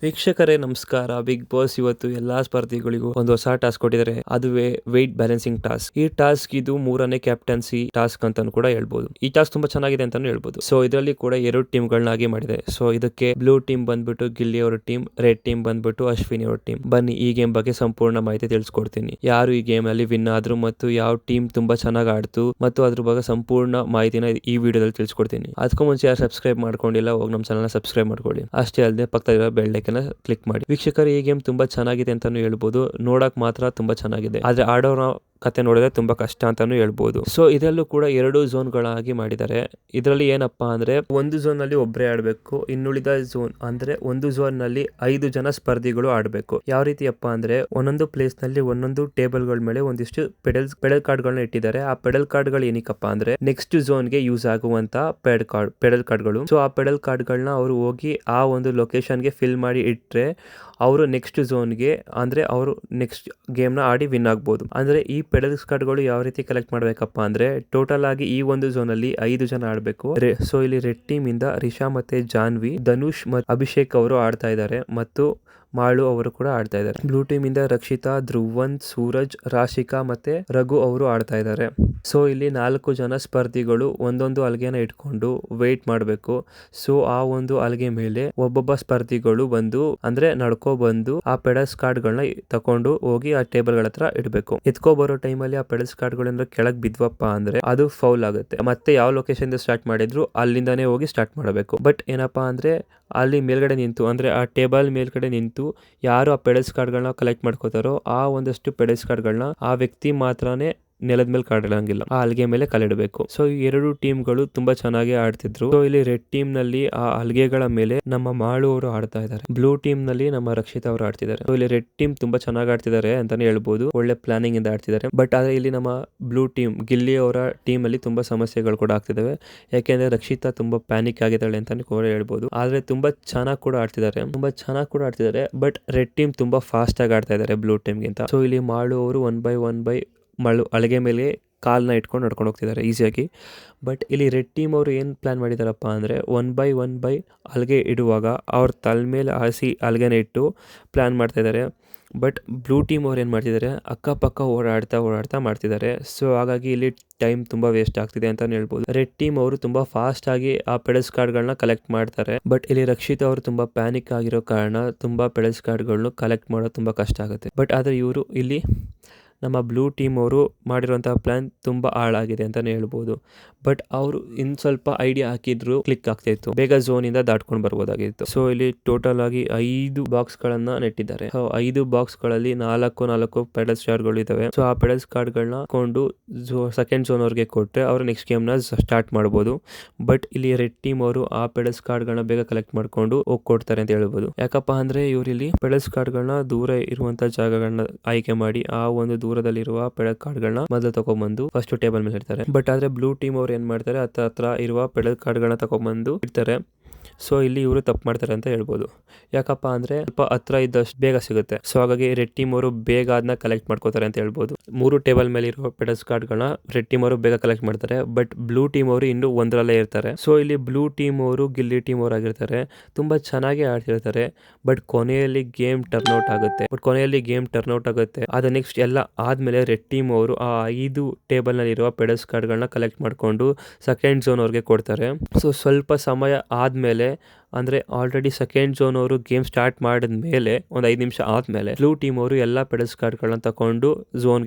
ವೀಕ್ಷಕರೇ ನಮಸ್ಕಾರ. Big boss ಇವತ್ತು ಎಲ್ಲಾ ಸ್ಪರ್ಧಿಗಳಿಗೂ ಒಂದು ಹೊಸ ಟಾಸ್ಕ್ ಕೊಟ್ಟಿದ್ದಾರೆ. ಅದುವೇ ವೆಯ್ಟ್ ಬ್ಯಾಲೆನ್ಸಿಂಗ್ ಟಾಸ್ಕ್. ಈ ಟಾಸ್ಕ್ ಇದು 3ನೇ ಕ್ಯಾಪ್ಟನ್ಸಿ ಟಾಸ್ಕ್ ಅಂತಾನು ಕೂಡ ಹೇಳ್ಬೋದು. ಈ ಟಾಸ್ಕ್ ತುಂಬಾ ಚೆನ್ನಾಗಿದೆ ಅಂತಾನು ಹೇಳ್ಬೋದು. ಸೊ ಇದರಲ್ಲಿ ಕೂಡ 2 ಟೀಮ್ ಗಳನ್ನಾಗಿ ಮಾಡಿದೆ. ಸೊ ಇದಕ್ಕೆ ಬ್ಲೂ ಟೀಮ್ ಬಂದ್ಬಿಟ್ಟು ಗಿಲ್ಲಿ ಅವರ ಟೀಮ್, ರೆಡ್ ಟೀಮ್ ಬಂದ್ಬಿಟ್ಟು ಅಶ್ವಿನಿ ಅವರ ಟೀಮ್. ಬನ್ನಿ ಈ ಗೇಮ್ ಬಗ್ಗೆ ಸಂಪೂರ್ಣ ಮಾಹಿತಿ ತಿಳಿಸ್ಕೊಡ್ತೀನಿ. ಯಾರು ಈ ಗೇಮ್ ಅಲ್ಲಿ ವಿನ್ ಆದ್ರು ಮತ್ತು ಯಾವ ಟೀಮ್ ತುಂಬಾ ಚೆನ್ನಾಗಿ ಆಡ್ತು ಮತ್ತು ಅದ್ರ ಬಗ್ಗೆ ಸಂಪೂರ್ಣ ಮಾಹಿತಿನ ಈ ವಿಡಿಯೋದಲ್ಲಿ ತಿಳಿಸ್ಕೊಡ್ತೀನಿ. ಅದಕ್ಕೂ ಮುಂಚೆ ಯಾರು ಸಬ್ಸ್ಕ್ರೈಬ್ ಮಾಡ್ಕೊಂಡಿಲ್ಲ ಹೋಗಿ ನಮ್ಮ ಚಾನಲ್ ಸಬ್ಸ್ಕ್ರೈಬ್ ಮಾಡ್ಕೊಳ್ಳಿ. ಅಷ್ಟೇ ಅಲ್ಲದೆ ಪಕ್ಕದಲ್ಲಿರೋ ಬೆಲ್ ಐಕಾನ್ ಕ್ಲಿಕ್ ಮಾಡಿ. ವೀಕ್ಷಕರು, ಈ ಗೇಮ್ ತುಂಬಾ ಚೆನ್ನಾಗಿದೆ ಅಂತಾನು ಹೇಳ್ಬೋದು. ನೋಡಕ್ ಮಾತ್ರ ತುಂಬಾ ಚೆನ್ನಾಗಿದೆ, ಆದ್ರೆ ಆಡೋರ ಕತೆ ನೋಡಿದ್ರೆ ತುಂಬಾ ಕಷ್ಟ ಅಂತಾನು ಹೇಳ್ಬೋದು. ಸೊ ಇದರಲ್ಲೂ ಕೂಡ 2 ಝೋನ್ ಗಳಾಗಿ ಮಾಡಿದ್ದಾರೆ. ಇದರಲ್ಲಿ ಏನಪ್ಪಾ ಅಂದ್ರೆ ಒಂದು ಝೋನ್ ನಲ್ಲಿ ಒಬ್ಬರೇ ಆಡ್ಬೇಕು, ಇನ್ನುಳಿದ ಝೋನ್ ಅಂದ್ರೆ ಒಂದು ಝೋನ್ ನಲ್ಲಿ 5 ಜನ ಸ್ಪರ್ಧಿಗಳು ಆಡ್ಬೇಕು. ಯಾವ ರೀತಿಯಪ್ಪ ಅಂದ್ರೆ ಒಂದೊಂದು ಪ್ಲೇಸ್ ನಲ್ಲಿ ಒಂದೊಂದು ಟೇಬಲ್ ಗಳ ಮೇಲೆ ಒಂದಿಷ್ಟು ಪೆಡಲ್ ಕಾರ್ಡ್ ಗಳನ್ನ ಇಟ್ಟಿದ್ದಾರೆ. ಆ ಪೆಡಲ್ ಕಾರ್ಡ್ ಗಳು ಏನಕ್ಕಪ್ಪ ಅಂದ್ರೆ ನೆಕ್ಸ್ಟ್ ಝೋನ್ ಗೆ ಯೂಸ್ ಆಗುವಂತ ಪೆಡಲ್ ಕಾರ್ಡ್ ಗಳು. ಸೊ ಆ ಪೆಡಲ್ ಕಾರ್ಡ್ ಗಳನ್ನ ಅವರು ಹೋಗಿ ಆ ಒಂದು ಲೊಕೇಶನ್ ಗೆ ಫಿಲ್ ಮಾಡಿ ಇಟ್ರೆ ಅವರು ನೆಕ್ಸ್ಟ್ ಝೋನ್ಗೆ ಅಂದ್ರೆ ಅವರು ನೆಕ್ಸ್ಟ್ ಗೇಮ್ ನ ಆಡಿ ವಿನ್ ಆಗ್ಬಹುದು. ಅಂದ್ರೆ ಈ ಪೆಡಲ್ಸ್ ಕಾರ್ಡ್ಗಳು ಯಾವ ರೀತಿ ಕಲೆಕ್ಟ್ ಮಾಡ್ಬೇಕಪ್ಪ ಅಂದ್ರೆ ಟೋಟಲ್ ಆಗಿ ಈ ಒಂದು ಝೋನ್ ಅಲ್ಲಿ 5 ಜನ ಆಡ್ಬೇಕು. ಸೊ ಇಲ್ಲಿ ರೆಡ್ ಟೀಮ್ ಇಂದ ರಿಷಾ ಮತ್ತೆ ಜಾನ್ವಿ, ಧನುಷ್ ಮತ್ತು ಅಭಿಷೇಕ್ ಅವರು ಆಡ್ತಾ ಇದ್ದಾರೆ ಮತ್ತು ಮಾಳು ಅವರು ಕೂಡ ಆಡ್ತಾ ಇದ್ದಾರೆ. ಬ್ಲೂ ಟೀಮ್ ಇಂದ ರಕ್ಷಿತಾ, ಧ್ರುವಂತ್, ಸೂರಜ್, ರಾಶಿಕಾ ಮತ್ತೆ ರಘು ಅವರು ಆಡ್ತಾ ಇದ್ದಾರೆ. ಸೊ ಇಲ್ಲಿ 4 ಜನ ಸ್ಪರ್ಧಿಗಳು ಒಂದೊಂದು ಹಲಗೆನ ಇಟ್ಕೊಂಡು ವೇಟ್ ಮಾಡಬೇಕು. ಸೊ ಆ ಒಂದು ಹಲಗೆ ಮೇಲೆ ಒಬ್ಬೊಬ್ಬ ಸ್ಪರ್ಧಿಗಳು ಬಂದು ಅಂದ್ರೆ ನಡ್ಕೊ ಬಂದು ಆ ಪೆಡಲ್ಸ್ ಕಾರ್ಡ್ ಗಳನ್ನ ತಕೊಂಡು ಹೋಗಿ ಆ ಟೇಬಲ್ ಗಳ ಹತ್ರ ಇಡಬೇಕು. ಎತ್ಕೊ ಬರೋ ಟೈಮ್ ಅಲ್ಲಿ ಆ ಪೆಡಲ್ಸ್ ಕಾರ್ಡ್ ಗಳಿಂದ ಕೆಳಗ್ ಬಿದ್ವಪ್ಪ ಅಂದ್ರೆ ಅದು ಫೌಲ್ ಆಗುತ್ತೆ. ಮತ್ತೆ ಯಾವ ಲೊಕೇಶನ್ ಸ್ಟಾರ್ಟ್ ಮಾಡಿದ್ರು ಅಲ್ಲಿಂದಾನೇ ಹೋಗಿ ಸ್ಟಾರ್ಟ್ ಮಾಡಬೇಕು. ಬಟ್ ಏನಪ್ಪಾ ಅಂದ್ರೆ ಅಲ್ಲಿ ಮೇಲ್ಗಡೆ ನಿಂತು ಅಂದ್ರೆ ಆ ಟೇಬಲ್ ಮೇಲ್ಗಡೆ ನಿಂತು ಯಾರು ಆ ಪೆಡಲ್ಸ್ ಕಾರ್ಡ್ ಗಳನ್ನ ಕಲೆಕ್ಟ್ ಮಾಡ್ಕೋತಾರೋ ಆ ಒಂದಷ್ಟು ಪೆಡಲ್ಸ್ ಕಾರ್ಡ್ ಗಳನ್ನ ಆ ವ್ಯಕ್ತಿ ಮಾತ್ರನೇ ನೆಲದ ಮೇಲೆ ಕಾಡಿಡಂಗಿಲ್ಲ, ಆ ಹಲಗೆ ಮೇಲೆ ಕಾಲಿಡಬೇಕು. ಸೊ ಈ 2 ಟೀಮ್ ಗಳು ತುಂಬಾ ಚೆನ್ನಾಗಿ ಆಡ್ತಿದ್ರು. ಸೊ ಇಲ್ಲಿ ರೆಡ್ ಟೀಮ್ ನಲ್ಲಿ ಆ ಹಲಗೆಗಳ ಮೇಲೆ ನಮ್ಮ ಮಾಳು ಅವರು ಆಡ್ತಾ ಇದ್ದಾರೆ, ಬ್ಲೂ ಟೀಮ್ ನಲ್ಲಿ ನಮ್ಮ ರಕ್ಷಿತಾ ಅವರು ಆಡ್ತಿದ್ದಾರೆ. ಸೊ ಇಲ್ಲಿ ರೆಡ್ ಟೀಮ್ ತುಂಬಾ ಚೆನ್ನಾಗಿ ಆಡ್ತಿದ್ದಾರೆ ಅಂತಾನೆ ಹೇಳ್ಬೋದು, ಒಳ್ಳೆ ಪ್ಲಾನಿಂಗ್ ಇಂದ ಆಡ್ತಿದ್ದಾರೆ. ಬಟ್ ಆದ್ರೆ ಇಲ್ಲಿ ನಮ್ಮ ಬ್ಲೂ ಟೀಮ್ ಗಿಲ್ಲಿ ಅವರ ಟೀಮ್ ಅಲ್ಲಿ ತುಂಬಾ ಸಮಸ್ಯೆಗಳು ಕೂಡ ಆಗ್ತಿದಾವೆ. ಯಾಕೆಂದ್ರೆ ರಕ್ಷಿತಾ ತುಂಬಾ ಪ್ಯಾನಿಕ್ ಆಗಿದ್ದಾಳೆ ಅಂತಾನೆ ಕೂಡ ಹೇಳ್ಬೋದು. ಆದ್ರೆ ತುಂಬಾ ಚೆನ್ನಾಗಿ ಕೂಡ ಆಡ್ತಿದ್ದಾರೆ. ಬಟ್ ರೆಡ್ ಟೀಮ್ ತುಂಬಾ ಫಾಸ್ಟ್ ಆಗಿ ಆಡ್ತಾ ಇದ್ದಾರೆ ಬ್ಲೂ ಟೀಮ್ ಗಿಂತ. ಸೊ ಇಲ್ಲಿ ಮಾಳು ಅವರು 1 by 1 ಹಲಗೆ ಮೇಲೆ ಕಾಲ್ನ ಇಟ್ಕೊಂಡು ನಡ್ಕೊಂಡು ಹೋಗ್ತಿದ್ದಾರೆ ಈಸಿಯಾಗಿ. ಬಟ್ ಇಲ್ಲಿ ರೆಡ್ ಟೀಮ್ ಅವರು ಏನು ಪ್ಲಾನ್ ಮಾಡಿದಾರಪ್ಪ ಅಂದರೆ 1 by 1 ಹಲಗೆ ಇಡುವಾಗ ಅವ್ರ ತಲೆ ಮೇಲೆ ಹಾಸಿ ಹಲಗೆನ ಇಟ್ಟು ಪ್ಲಾನ್ ಮಾಡ್ತಾ ಇದ್ದಾರೆ. ಬಟ್ ಬ್ಲೂ ಟೀಮ್ ಅವ್ರು ಏನು ಮಾಡ್ತಿದ್ದಾರೆ, ಅಕ್ಕಪಕ್ಕ ಓಡಾಡ್ತಾ ಮಾಡ್ತಿದ್ದಾರೆ. ಸೊ ಹಾಗಾಗಿ ಇಲ್ಲಿ ಟೈಮ್ ತುಂಬ ವೇಸ್ಟ್ ಆಗ್ತಿದೆ ಅಂತ ಹೇಳ್ಬೋದು. ರೆಡ್ ಟೀಮ್ ಅವರು ತುಂಬ ಫಾಸ್ಟ್ ಆಗಿ ಆ ಪೆಡಲ್ಸ್ ಕಾರ್ಡ್ಗಳನ್ನ ಕಲೆಕ್ಟ್ ಮಾಡ್ತಾರೆ. ಬಟ್ ಇಲ್ಲಿ ರಕ್ಷಿತ್ ಅವರು ತುಂಬ ಪ್ಯಾನಿಕ್ ಆಗಿರೋ ಕಾರಣ ತುಂಬ ಪೆಡಲ್ಸ್ ಕಾರ್ಡ್ಗಳನ್ನು ಕಲೆಕ್ಟ್ ಮಾಡೋದು ತುಂಬ ಕಷ್ಟ ಆಗುತ್ತೆ. ಬಟ್ ಆದರೆ ಇವರು ಇಲ್ಲಿ ನಮ್ಮ ಬ್ಲೂ ಟೀಮ್ ಅವರು ಮಾಡಿರುವಂತಹ ಪ್ಲಾನ್ ತುಂಬ ಹಾಳಾಗಿದೆ ಅಂತಲೇ ಹೇಳ್ಬೋದು. ಬಟ್ ಅವರು ಇನ್ನು ಸ್ವಲ್ಪ ಐಡಿಯಾ ಹಾಕಿದ್ರು ಕ್ಲಿಕ್ ಆಗ್ತಾ ಇತ್ತು, ಬೇಗ ಝೋನಿಂದ ದಾಟ್ಕೊಂಡು ಬರ್ಬೋದಾಗಿತ್ತು. ಸೊ ಇಲ್ಲಿ ಟೋಟಲ್ ಆಗಿ 5 ಬಾಕ್ಸ್ಗಳನ್ನ ನೆಟ್ಟಿದ್ದಾರೆ. 5 ಬಾಕ್ಸ್ಗಳಲ್ಲಿ 4 ಪೆಡಲ್ಸ್ ಕಾರ್ಡ್ಗಳು ಇದಾವೆ. ಸೊ ಆ ಪೆಡಲ್ಸ್ ಕಾರ್ಡ್ಗಳನ್ನ ಕೊಂಡು ಸೆಕೆಂಡ್ ಝೋನ್ ಅವ್ರಿಗೆ ಕೊಟ್ಟರೆ ಅವರು ನೆಕ್ಸ್ಟ್ ಗೇಮ್ನ ಸ್ಟಾರ್ಟ್ ಮಾಡ್ಬೋದು. ಬಟ್ ಇಲ್ಲಿ ರೆಡ್ ಟೀಮ್ ಅವರು ಆ ಪೆಡಲ್ಸ್ ಕಾರ್ಡ್ಗಳನ್ನ ಬೇಗ ಕಲೆಕ್ಟ್ ಮಾಡ್ಕೊಂಡು ಹೋಗ್ಕೊಡ್ತಾರೆ ಅಂತ ಹೇಳ್ಬೋದು. ಯಾಕಪ್ಪ ಅಂದ್ರೆ ಇವರು ಇಲ್ಲಿ ಪೆಡಲ್ಸ್ ಕಾರ್ಡ್ಗಳನ್ನ ದೂರ ಇರುವಂತ ಜಾಗಗಳನ್ನ ಆಯ್ಕೆ ಮಾಡಿ ಆ ಒಂದು ದೂರದಲ್ಲಿರುವ ಪೆಡಲ್ ಕಾರ್ಡ್ಗಳನ್ನ ಮೊದಲು ತಗೊಂಡ್ಬಂದು ಫಸ್ಟ್ ಟೇಬಲ್ ಮೇಲೆ ಇಡ್ತಾರೆ. ಬಟ್ ಆದ್ರೆ ಬ್ಲೂ ಟೀಮ್ ಅವ್ರು ಏನ್ ಮಾಡ್ತಾರೆ, ಹತ್ರ ಇರುವ ಪೆಡಲ್ ಕಾರ್ಡ್ಗಳನ್ನ ತಗೊಂಡ್ಬಂದು ಇಡ್ತಾರೆ. ಸೊ ಇಲ್ಲಿ ಇವರು ತಪ್ಪು ಮಾಡ್ತಾರೆ ಅಂತ ಹೇಳ್ಬೋದು. ಯಾಕಪ್ಪ ಅಂದ್ರೆ ಸ್ವಲ್ಪ ಹತ್ರ ಇದ್ದಷ್ಟು ಬೇಗ ಸಿಗುತ್ತೆ. ಸೊ ಹಾಗಾಗಿ ರೆಡ್ ಟೀಮ್ ಅವರು ಬೇಗ ಅದನ್ನ ಕಲೆಕ್ಟ್ ಮಾಡ್ಕೋತಾರೆ ಅಂತ ಹೇಳ್ಬೋದು. 3 ಟೇಬಲ್ ಮೇಲೆ ಇರುವ ಪೆಡಲ್ಸ್ ಕಾರ್ಡ್ಗಳನ್ನ ರೆಡ್ ಟೀಮ್ ಅವರು ಬೇಗ ಕಲೆಕ್ಟ್ ಮಾಡ್ತಾರೆ. ಬಟ್ ಬ್ಲೂ ಟೀಮ್ ಅವರು ಇನ್ನೂ ಒಂದರಲ್ಲೇ ಇರ್ತಾರೆ. ಸೊ ಇಲ್ಲಿ ಬ್ಲೂ ಟೀಮ್ ಅವರು ಗಿಲ್ಲಿ ಟೀಮ್ ಅವರು ಆಗಿರ್ತಾರೆ, ತುಂಬಾ ಚೆನ್ನಾಗಿ ಆಡ್ತಿರ್ತಾರೆ. ಬಟ್ ಕೊನೆಯಲ್ಲಿ ಗೇಮ್ ಟರ್ನ್ ಔಟ್ ಆಗುತ್ತೆ. ಅದ ನೆಕ್ಸ್ಟ್ ಎಲ್ಲ ಆದ್ಮೇಲೆ ರೆಡ್ ಟೀಮ್ ಅವರು ಆ 5 ಟೇಬಲ್ ನಲ್ಲಿ ಇರುವ ಪೆಡಲ್ಸ್ ಕಾರ್ಡ್ಗಳನ್ನ ಕಲೆಕ್ಟ್ ಮಾಡ್ಕೊಂಡು ಸೆಕೆಂಡ್ ಝೋನ್ ಅವ್ರಿಗೆ ಕೊಡ್ತಾರೆ. ಸೊ ಸ್ವಲ್ಪ ಸಮಯ ಆದ್ಮೇಲೆ ಅಂದ್ರೆ ಆಲ್ರೆಡಿ ಸೆಕೆಂಡ್ ಝೋನ್ ಅವರು ಗೇಮ್ ಸ್ಟಾರ್ಟ್ ಮಾಡಿದ್ಮೇಲೆ ಒಂದು 5 ನಿಮಿಷ ಆದ್ಮೇಲೆ ಬ್ಲೂ ಟೀಮ್ ಅವರು ಎಲ್ಲಾ ಪೆಡಲ್ಸ್ ಕಾರ್ಡ್ಗಳನ್ನ ತಕೊಂಡು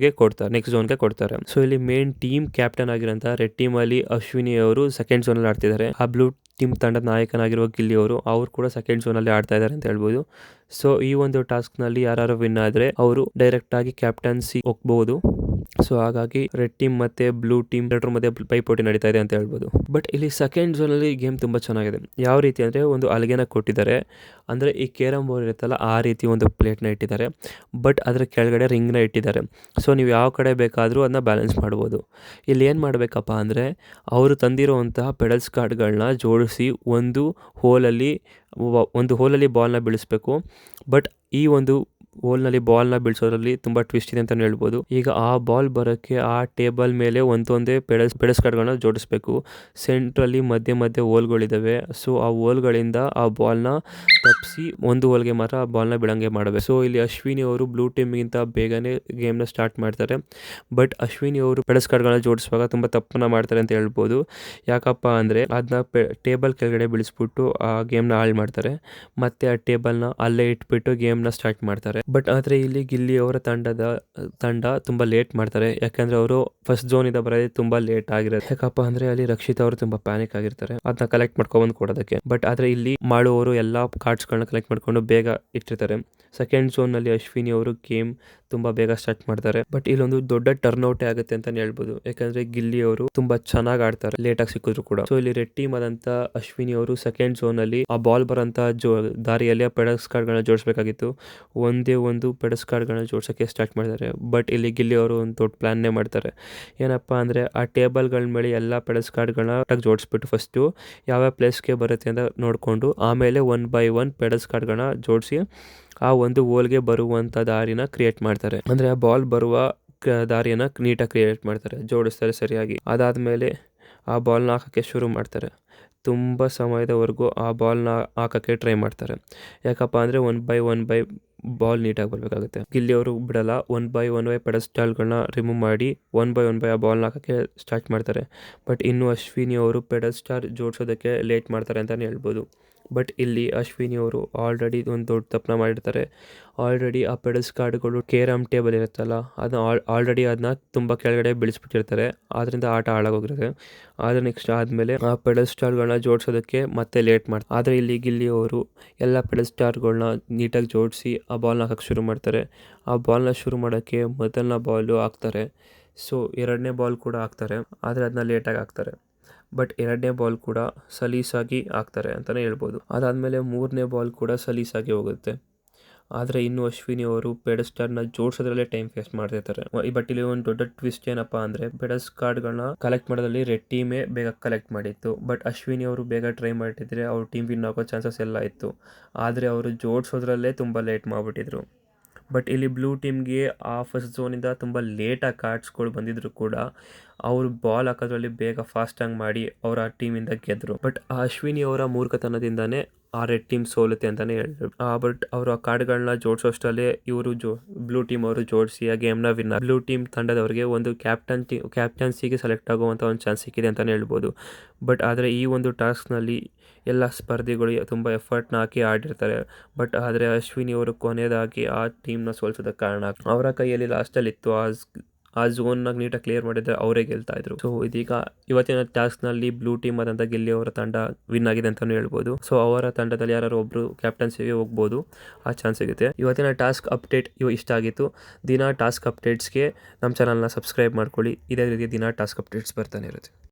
ನೆಕ್ಸ್ಟ್ ಝೋನ್ಗೆ ಕೊಡ್ತಾರೆ. ಸೊ ಇಲ್ಲಿ ಮೇನ್ ಟೀಮ್ ಕ್ಯಾಪ್ಟನ್ ಆಗಿರೋಂತ ರೆಡ್ ಟೀಮ್ ಅಲ್ಲಿ ಅಶ್ವಿನಿ ಅವರು ಸೆಕೆಂಡ್ ಝೋನ್ ಅಲ್ಲಿ ಆಡ್ತಿದ್ದಾರೆ. ಆ ಬ್ಲೂ ಟೀಮ್ ತಂಡದ ನಾಯಕನಾಗಿರುವ ಗಿಲ್ಲಿ ಅವರು ಕೂಡ ಸೆಕೆಂಡ್ ಝೋನ್ ಅಲ್ಲಿ ಆಡ್ತಾ ಇದ್ದಾರೆ ಅಂತ ಹೇಳ್ಬೋದು. ಸೊ ಈ ಒಂದು ಟಾಸ್ಕ್ ನಲ್ಲಿ ಯಾರು ವಿನ್ ಆದ್ರೆ ಅವರು ಡೈರೆಕ್ಟ್ ಆಗಿ ಕ್ಯಾಪ್ಟನ್ಸಿ ಹೋಗಬಹುದು. ಸೊ ಹಾಗಾಗಿ ರೆಡ್ ಟೀಮ್ ಮತ್ತೆ ಬ್ಲೂ ಟೀಮ್ ಎರಡರ ಮಧ್ಯೆ ಪೈಪೋಟಿ ನಡೀತಾ ಇದೆ ಅಂತ ಹೇಳ್ಬೋದು. ಬಟ್ ಇಲ್ಲಿ ಸೆಕೆಂಡ್ ಝೋನ್ ಅಲ್ಲಿ ಗೇಮ್ ತುಂಬಾ ಚೆನ್ನಾಗಿದೆ. ಯಾವ ರೀತಿ ಅಂದ್ರೆ ಒಂದು ಹಲಗೆನ ಕೊಟ್ಟಿದ್ದಾರೆ, ಅಂದ್ರೆ ಈ ಕೇರಂ ಬೋರ್ಡ್ ಇರುತ್ತಲ್ಲ ಆ ರೀತಿ ಒಂದು ಪ್ಲೇಟ್ ನ ಇಟ್ಟಿದ್ದಾರೆ. ಬಟ್ ಅದ್ರ ಕೆಳಗಡೆ ರಿಂಗ್ ನ ಇಟ್ಟಿದ್ದಾರೆ. ಸೊ ನೀವು ಯಾವ ಕಡೆ ಬೇಕಾದ್ರೂ ಅದನ್ನ ಬ್ಯಾಲೆನ್ಸ್ ಮಾಡ್ಬೋದು. ಇಲ್ಲಿ ಏನ್ ಮಾಡ್ಬೇಕಪ್ಪ ಅಂದ್ರೆ ಅವರು ತಂದಿರುವಂತಹ ಪೆಡಲ್ಸ್ ಕಾರ್ಡ್ಗಳನ್ನ ಜೋಡಿಸಿ ಒಂದು ಹೋಲಲ್ಲಿ ಬಾಲ್ನ ಬೀಳಿಸ್ಬೇಕು. ಬಟ್ ಈ ಒಂದು ಹೋಲ್ನಲ್ಲಿ ಬಾಲ್ನ ಬೀಳ್ಸೋದ್ರಲ್ಲಿ ತುಂಬಾ ಟ್ವಿಸ್ಟ್ ಇದೆ ಅಂತಲೇ ಹೇಳ್ಬೋದು. ಈಗ ಆ ಬಾಲ್ ಬರೋಕ್ಕೆ ಆ ಟೇಬಲ್ ಮೇಲೆ ಒಂದೊಂದೇ ಪೆಡಸ್ ಕಾರ್ಡ್ಗಳನ್ನ ಜೋಡಿಸ್ಬೇಕು. ಸೆಂಟ್ರಲ್ಲಿ ಮಧ್ಯೆ ಹೋಲ್ಗಳಿದ್ದಾವೆ. ಸೊ ಆ ಹೋಲ್ಗಳಿಂದ ಆ ಬಾಲ್ನ ತಪ್ಪಿಸಿ ಒಂದು ಹೋಲ್ಗೆ ಮಾತ್ರ ಆ ಬಾಲ್ನ ಬಿಡಂಗೆ ಮಾಡಬೇಕು. ಸೊ ಇಲ್ಲಿ ಅಶ್ವಿನಿ ಅವರು ಬ್ಲೂ ಟೀಮ್ಗಿಂತ ಬೇಗನೆ ಗೇಮ್ನ ಸ್ಟಾರ್ಟ್ ಮಾಡ್ತಾರೆ. ಬಟ್ ಅಶ್ವಿನಿ ಅವರು ಪೆಡಸ್ ಕಾರ್ಡ್ಗಳನ್ನ ಜೋಡಿಸುವಾಗ ತುಂಬ ತಪ್ಪನ್ನ ಮಾಡ್ತಾರೆ ಅಂತ ಹೇಳ್ಬೋದು. ಯಾಕಪ್ಪ ಅಂದರೆ ಅದನ್ನ ಟೇಬಲ್ ಕೆಳಗಡೆ ಬೀಳಿಸ್ಬಿಟ್ಟು ಆ ಗೇಮ್ನ ಹಾಳು ಮಾಡ್ತಾರೆ. ಮತ್ತೆ ಆ ಟೇಬಲ್ನ ಅಲ್ಲೇ ಇಟ್ಬಿಟ್ಟು ಗೇಮ್ನ ಸ್ಟಾರ್ಟ್ ಮಾಡ್ತಾರೆ. ಬಟ್ ಆದರೆ ಇಲ್ಲಿ ಗಿಲ್ಲಿ ಅವರ ತಂಡ ತುಂಬ ಲೇಟ್ ಮಾಡ್ತಾರೆ. ಯಾಕಂದರೆ ಅವರು ಫಸ್ಟ್ ಝೋನಿಂದ ಬರೋದೇ ತುಂಬ ಲೇಟ್ ಆಗಿರುತ್ತೆ. ಯಾಕಪ್ಪ ಅಂದರೆ ಅಲ್ಲಿ ರಕ್ಷಿತ್ ಅವರು ತುಂಬ ಪ್ಯಾನಿಕ್ ಆಗಿರ್ತಾರೆ ಅದನ್ನ ಕಲೆಕ್ಟ್ ಮಾಡ್ಕೊಂಡ್ಬಂದು ಕೊಡೋದಕ್ಕೆ. ಬಟ್ ಆದರೆ ಇಲ್ಲಿ ಮಾಡು ಅವರು ಎಲ್ಲ ಕಾರ್ಡ್ಸ್ಗಳನ್ನ ಕಲೆಕ್ಟ್ ಮಾಡ್ಕೊಂಡು ಬೇಗ ಇಟ್ಟಿರ್ತಾರೆ. ಸೆಕೆಂಡ್ ಝೋನ್ನಲ್ಲಿ ಅಶ್ವಿನಿ ಅವರು ಗೇಮ್ ತುಂಬ ಬೇಗ ಸ್ಟಾರ್ಟ್ ಮಾಡ್ತಾರೆ. ಬಟ್ ಇಲ್ಲೊಂದು ದೊಡ್ಡ ಟರ್ನ್ಔಟೇ ಆಗುತ್ತೆ ಅಂತಲೇ ಹೇಳ್ಬೋದು. ಯಾಕಂದರೆ ಗಿಲ್ಲಿ ಅವರು ತುಂಬ ಚೆನ್ನಾಗಿ ಆಡ್ತಾರೆ ಲೇಟಾಗಿ ಸಿಕ್ಕಿದ್ರು ಕೂಡ. ಸೊ ಇಲ್ಲಿ ರೆಡ್ ಟೀಮ್ ಆದಂಥ ಅಶ್ವಿನಿ ಅವರು ಸೆಕೆಂಡ್ ಝೋನಲ್ಲಿ ಆ ಬಾಲ್ ಬರೋಂಥ ದಾರಿಯಲ್ಲಿ ಆ ಪೆಡಸ್ ಕಾರ್ಡ್ಗಳನ್ನ ಜೋಡಿಸ್ಬೇಕಾಗಿತ್ತು. ಒಂದೇ ಒಂದು ಪೆಡಸ್ ಕಾರ್ಡ್ಗಳನ್ನ ಜೋಡ್ಸೋಕ್ಕೆ ಸ್ಟಾರ್ಟ್ ಮಾಡ್ತಾರೆ. ಬಟ್ ಇಲ್ಲಿ ಗಿಲ್ಲಿ ಅವರು ಒಂದು ದೊಡ್ಡ ಪ್ಲ್ಯಾನ್ನೇ ಮಾಡ್ತಾರೆ. ಏನಪ್ಪ ಅಂದರೆ ಆ ಟೇಬಲ್ಗಳ ಮೇಲೆ ಎಲ್ಲ ಪೆಡಸ್ ಕಾರ್ಡ್ಗಳನ್ನ ಜೋಡಿಸ್ಬಿಟ್ಟು ಫಸ್ಟು ಯಾವ್ಯಾವ ಪ್ಲೇಸ್ಗೆ ಬರುತ್ತೆ ಅಂತ ನೋಡಿಕೊಂಡು ಆಮೇಲೆ 1 by 1 ಪೆಡಸ್ ಕಾರ್ಡ್ಗಳನ್ನ ಜೋಡಿಸಿ ಆ ಒಂದು ಹೋಲ್ಗೆ ಬರುವಂಥ ದಾರಿನ ಕ್ರಿಯೇಟ್ ಮಾಡ್ತಾರೆ. ಅಂದರೆ ಆ ಬಾಲ್ ಬರುವ ದಾರಿಯನ್ನು ನೀಟಾಗಿ ಕ್ರಿಯೇಟ್ ಮಾಡ್ತಾರೆ, ಜೋಡಿಸ್ತಾರೆ ಸರಿಯಾಗಿ. ಅದಾದಮೇಲೆ ಆ ಬಾಲ್ನ ಹಾಕೋಕ್ಕೆ ಶುರು ಮಾಡ್ತಾರೆ. ತುಂಬ ಸಮಯದವರೆಗೂ ಆ ಬಾಲ್ನ ಹಾಕೋಕ್ಕೆ ಟ್ರೈ ಮಾಡ್ತಾರೆ. ಯಾಕಪ್ಪ ಅಂದರೆ 1 by 1 ಬಾಲ್ ನೀಟಾಗಿ ಬರಬೇಕಾಗುತ್ತೆ. ಗಿಲ್ಲಿ ಅವರು ಬಿಡಲ್ಲ. 1 by 1 ಪೆಡಸ್ಟಾಲ್ಗಳನ್ನ ರಿಮೂವ್ ಮಾಡಿ 1 by 1 ಆ ಬಾಲ್ನ ಹಾಕೋಕ್ಕೆ ಸ್ಟಾರ್ಟ್ ಮಾಡ್ತಾರೆ. ಬಟ್ ಇನ್ನು ಅಶ್ವಿನಿ ಅವರು ಪೆಡಸ್ಟಾಲ್ ಜೋಡಿಸೋದಕ್ಕೆ ಲೇಟ್ ಮಾಡ್ತಾರೆ ಅಂತಲೇ ಹೇಳ್ಬೋದು. ಬಟ್ ಇಲ್ಲಿ ಅಶ್ವಿನಿ ಅವರು ಆಲ್ರೆಡಿ ಒಂದು ದೊಡ್ಡ ತಪ್ಪನ್ನ ಮಾಡಿರ್ತಾರೆ. ಆಲ್ರೆಡಿ ಆ ಪೆಡಸ್ ಕಾರ್ಡ್ಗಳು ಕೇರಮ್ ಟೇಬಲ್ ಇರುತ್ತಲ್ಲ ಅದನ್ನ ತುಂಬ ಕೆಳಗಡೆ ಬೀಳಿಸ್ಬಿಟ್ಟಿರ್ತಾರೆ. ಆದ್ದರಿಂದ ಆಟ ಹಾಳಾಗೋಗಿರುತ್ತೆ. ಆದರೆ ನೆಕ್ಸ್ಟ್ ಆದಮೇಲೆ ಆ ಪೆಡಸ್ಟಾಲ್ಗಳನ್ನ ಜೋಡಿಸೋದಕ್ಕೆ ಮತ್ತೆ ಲೇಟ್ ಮಾಡ್ತಾರೆ. ಆದರೆ ಇಲ್ಲಿ ಗಿಲ್ಲಿ ಅವರು ಎಲ್ಲ ಪೆಡಸ್ಟಾಲ್ಗಳನ್ನ ನೀಟಾಗಿ ಜೋಡಿಸಿ ಆ ಬಾಲ್ನ ಹಾಕೋಕ್ಕೆ ಶುರು ಮಾಡ್ತಾರೆ. ಆ ಬಾಲ್ನ ಶುರು ಮಾಡೋಕ್ಕೆ ಮೊದಲನೇ ಬಾಲು ಹಾಕ್ತಾರೆ. ಸೊ ಎರಡನೇ ಬಾಲ್ ಕೂಡ ಹಾಕ್ತಾರೆ. ಆದರೆ ಅದನ್ನ ಲೇಟಾಗಿ ಹಾಕ್ತಾರೆ. ಬಟ್ ಎರಡನೇ ಬಾಲ್ ಕೂಡ ಸಲೀಸಾಗಿ ಹಾಕ್ತಾರೆ ಅಂತಲೇ ಹೇಳ್ಬೋದು. ಅದಾದಮೇಲೆ ಮೂರನೇ ಬಾಲ್ ಕೂಡ ಸಲೀಸಾಗಿ ಹೋಗುತ್ತೆ. ಆದರೆ ಇನ್ನು ಅಶ್ವಿನಿ ಅವರು ಪೆಡಸ್ಟಾಲ್ನ ಜೋಡಿಸೋದ್ರಲ್ಲೇ ಟೈಮ್ ವೇಸ್ಟ್ ಮಾಡ್ತಿರ್ತಾರೆ. ಬಟ್ ಇಲ್ಲಿ ಒಂದು ದೊಡ್ಡ ಟ್ವಿಸ್ಟ್ ಏನಪ್ಪ ಅಂದರೆ ಪೆಡಸ್ ಕಾರ್ಡ್ಗಳನ್ನ ಕಲೆಕ್ಟ್ ಮಾಡೋದ್ರಲ್ಲಿ ರೆಡ್ ಟೀಮೇ ಬೇಗ ಕಲೆಕ್ಟ್ ಮಾಡಿತ್ತು. ಬಟ್ ಅಶ್ವಿನಿ ಅವರು ಬೇಗ ಟ್ರೈ ಮಾಡಿದ್ರೆ ಅವ್ರ ಟೀಮ್ ವಿನ್ ಆಗೋ ಚಾನ್ಸಸ್ ಎಲ್ಲ ಇತ್ತು. ಆದರೆ ಅವರು ಜೋಡಿಸೋದ್ರಲ್ಲೇ ತುಂಬ ಲೇಟ್ ಮಾಡಿಬಿಟ್ಟಿದ್ರು. ಬಟ್ ಇಲ್ಲಿ ಬ್ಲೂ ಟೀಮ್ಗೆ ಆ ಫಸ್ಟ್ ಝೋನಿಂದ ತುಂಬ ಲೇಟಾಗಿ ಕಾರ್ಡ್ಸ್ಗಳು ಬಂದಿದ್ರು ಕೂಡ ಅವರು ಬಾಲ್ ಹಾಕೋದ್ರಲ್ಲಿ ಬೇಗ ಫಾಸ್ಟಾಗಿ ಮಾಡಿ ಅವರ ಟೀಮಿಂದ ಗೆದ್ದರು. ಬಟ್ ಆ ಅಶ್ವಿನಿ ಅವರ ಮೂರ್ಖತನದಿಂದನೇ ಆ ರೆಡ್ ಟೀಮ್ ಸೋಲುತ್ತೆ ಅಂತಲೇ ಹೇಳಿದ್ರು. ಬಟ್ ಅವರು ಆ ಕಾರ್ಡ್ಗಳನ್ನ ಜೋಡಿಸೋಷ್ಟಲ್ಲೇ ಇವರು ಬ್ಲೂ ಟೀಮ್ ಅವರು ಜೋಡಿಸಿ ಆ ಗೇಮ್ನ ವಿನ್. ಬ್ಲೂ ಟೀಮ್ ತಂಡದವರಿಗೆ ಒಂದು ಕ್ಯಾಪ್ಟನ್ಸಿಗೆ ಸೆಲೆಕ್ಟ್ ಆಗುವಂಥ ಒಂದು ಚಾನ್ಸ್ ಸಿಕ್ಕಿದೆ ಅಂತಲೇ ಹೇಳ್ಬೋದು. ಬಟ್ ಆದರೆ ಈ ಒಂದು ಟಾಸ್ಕ್ನಲ್ಲಿ ಎಲ್ಲ ಸ್ಪರ್ಧಿಗಳು ತುಂಬ ಎಫರ್ಟ್ನ ಹಾಕಿ ಆಡಿರ್ತಾರೆ. ಬಟ್ ಆದರೆ ಅಶ್ವಿನಿ ಅವರು ಕೊನೆಯದಾಗಿ ಆ ಟೀಮ್ನ ಸೋಲಿಸೋದಕ್ಕೆ ಕಾರಣ ಅವರ ಕೈಯಲ್ಲಿ ಲಾಸ್ಟಲ್ಲಿ ಇತ್ತು. ಆ ಝೋನ್ನಾಗ ನೀಟಾಗಿ ಕ್ಲಿಯರ್ ಮಾಡಿದರೆ ಅವರೇ ಗೆಲ್ತಾ ಇದ್ರು. ಸೊ ಇದೀಗ ಇವತ್ತಿನ ಟಾಸ್ಕ್ನಲ್ಲಿ ಬ್ಲೂ ಟೀಮ್ ಆದಂಥ ಗಿಲ್ಲಿ ಅವರ ತಂಡ ವಿನ್ ಆಗಿದೆ ಅಂತಲೂ ಹೇಳ್ಬೋದು. ಸೊ ಅವರ ತಂಡದಲ್ಲಿ ಯಾರು ಒಬ್ಬರು ಕ್ಯಾಪ್ಟನ್ಸಿಗೆ ಹೋಗ್ಬೋದು, ಆ ಚಾನ್ಸ್ ಸಿಗುತ್ತೆ. ಇವತ್ತಿನ ಟಾಸ್ಕ್ ಅಪ್ಡೇಟ್ ಇಷ್ಟ ಆಗಿತ್ತು. ದಿನ ಟಾಸ್ಕ್ ಅಪ್ಡೇಟ್ಸ್ಗೆ ನಮ್ಮ ಚಾನಲ್ನ ಸಬ್ಸ್ಕ್ರೈಬ್ ಮಾಡ್ಕೊಳ್ಳಿ. ಇದೇ ರೀತಿ ದಿನ ಟಾಸ್ಕ್ ಅಪ್ಡೇಟ್ಸ್ ಬರ್ತಾನೆ ಇರುತ್ತೆ.